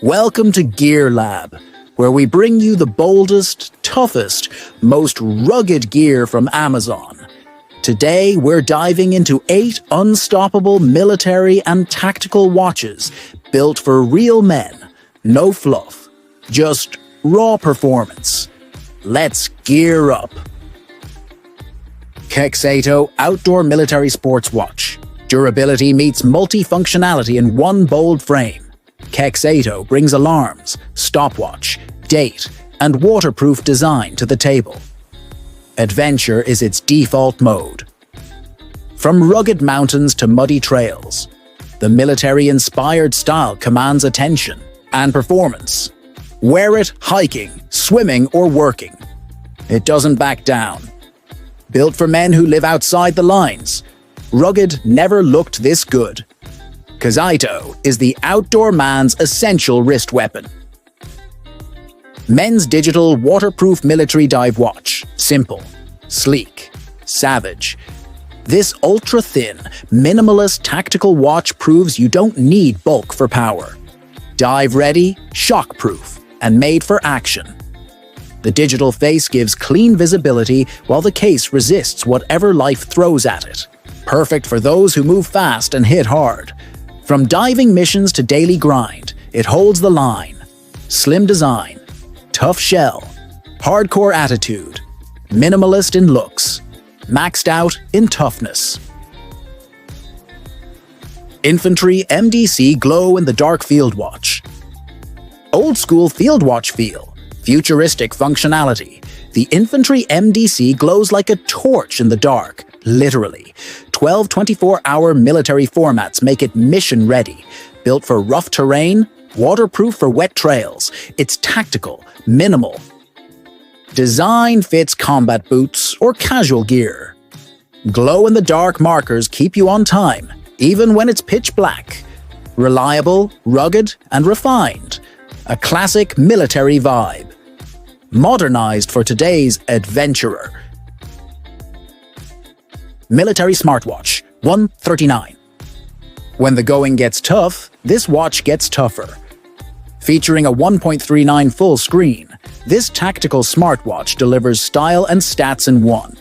Welcome to Gear Lab, where we bring you the boldest, toughest, most rugged gear from Amazon. Today, we're diving into 8 unstoppable military and tactical watches built for real men. No fluff, just raw performance. Let's gear up. KXAITO Outdoor Military Sports Watch. Durability meets multifunctionality in one bold frame. KXAITO brings alarms, stopwatch, date, and waterproof design to the table. Adventure is its default mode. From rugged mountains to muddy trails, the military-inspired style commands attention and performance. Wear it hiking, swimming, or working. It doesn't back down. Built for men who live outside the lines, rugged never looked this good. KXAITO is the outdoor man's essential wrist weapon. Men's digital waterproof military dive watch. Simple, sleek, savage. This ultra-thin, minimalist tactical watch proves you don't need bulk for power. Dive-ready, shock-proof, and made for action. The digital face gives clean visibility while the case resists whatever life throws at it. Perfect for those who move fast and hit hard. From diving missions to daily grind, it holds the line. Slim design, tough shell, hardcore attitude, minimalist in looks, maxed out in toughness. Infantry MDC glow-in-the-dark field watch. Old school field watch feel, futuristic functionality. The Infantry MDC glows like a torch in the dark, literally. 12 24-hour military formats make it mission-ready. Built for rough terrain, waterproof for wet trails. It's tactical, minimal. Design fits combat boots or casual gear. Glow-in-the-dark markers keep you on time, even when it's pitch black. Reliable, rugged, and refined. A classic military vibe. Modernized for today's adventurer. Military Smartwatch, $139. When the going gets tough, this watch gets tougher. Featuring a 1.39 full screen, this tactical smartwatch delivers style and stats in one.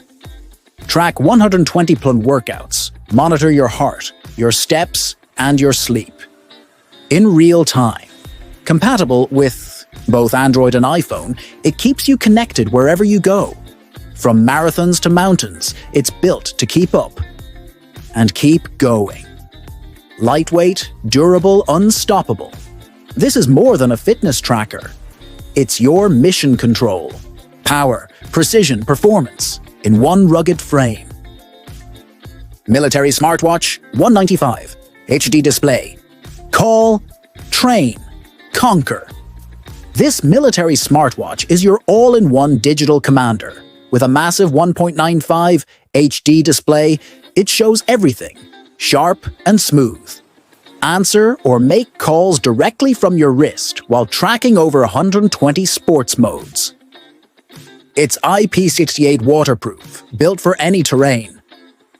Track 120 plun workouts, monitor your heart, your steps, and your sleep. In real time. Compatible with both Android and iPhone, it keeps you connected wherever you go. From marathons to mountains, it's built to keep up and keep going. Lightweight, durable, unstoppable. This is more than a fitness tracker. It's your mission control. Power, precision, performance in one rugged frame. Military Smartwatch, $195. HD display. Call, train, conquer. This military smartwatch is your all-in-one digital commander. With a massive 1.95 HD display, it shows everything, sharp and smooth. Answer or make calls directly from your wrist while tracking over 120 sports modes. It's IP68 waterproof, built for any terrain.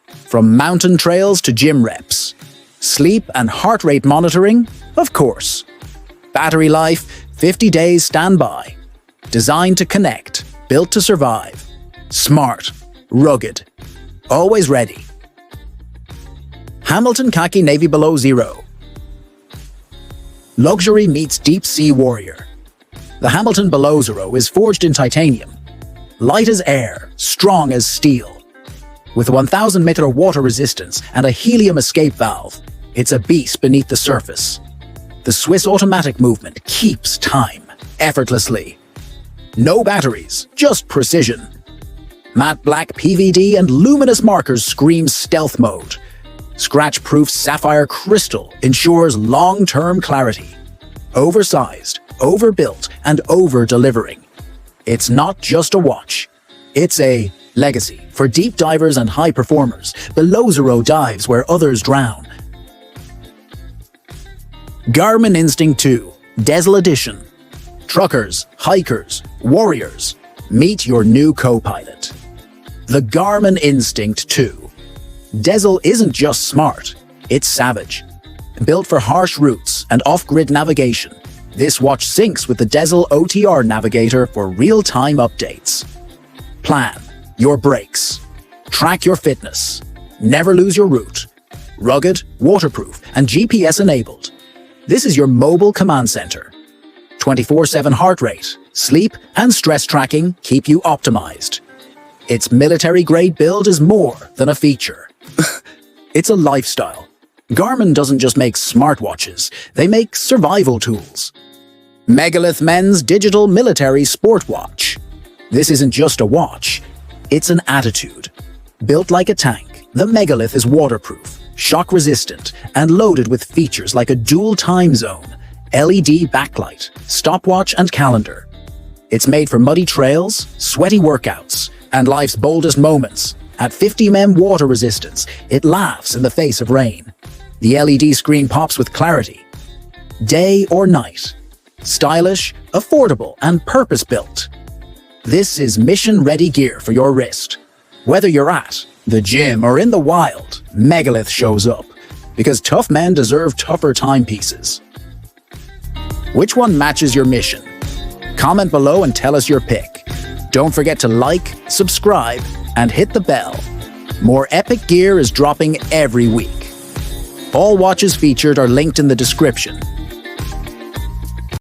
From mountain trails to gym reps. Sleep and heart rate monitoring, of course. Battery life, 50 days standby. Designed to connect, built to survive. Smart, rugged, always ready. Hamilton Khaki Navy Below Zero. Luxury meets deep sea warrior. The Hamilton Below Zero is forged in titanium. Light as air, strong as steel. With 1,000-meter water resistance and a helium escape valve, it's a beast beneath the surface. The Swiss automatic movement keeps time, effortlessly. No batteries, just precision. Matte black PVD and luminous markers scream stealth mode. Scratch-proof sapphire crystal ensures long-term clarity. Oversized, overbuilt, and over-delivering. It's not just a watch. It's a legacy for deep divers and high performers. Below Zero dives where others drown. Garmin Instinct 2, Diesel Edition. Truckers, hikers, warriors, meet your new co-pilot. The Garmin Instinct 2. Diesel isn't just smart, it's savage. Built for harsh routes and off-grid navigation, This watch syncs with the Diesel OTR navigator for real-time updates. Plan your breaks. Track your fitness. Never lose your route. Rugged, waterproof, and GPS enabled. This is your mobile command center. 24/7 heart rate, sleep, and stress tracking keep you optimized. Its military-grade build is more than a feature. It's a lifestyle. Garmin doesn't just make smartwatches, they make survival tools. MEGALITH Men's Digital Military Sport Watch. This isn't just a watch, it's an attitude. Built like a tank, the MEGALITH is waterproof, shock-resistant, and loaded with features like a dual time zone, LED backlight, stopwatch, and calendar. It's made for muddy trails, sweaty workouts, and life's boldest moments. At 50 mm water resistance, it laughs in the face of rain. The LED screen pops with clarity. Day or night. Stylish, affordable, and purpose-built. This is mission-ready gear for your wrist. Whether you're at the gym or in the wild, MEGALITH shows up. Because tough men deserve tougher timepieces. Which one matches your mission? Comment below and tell us your pick. Don't forget to like, subscribe, and hit the bell. More epic gear is dropping every week. All watches featured are linked in the description.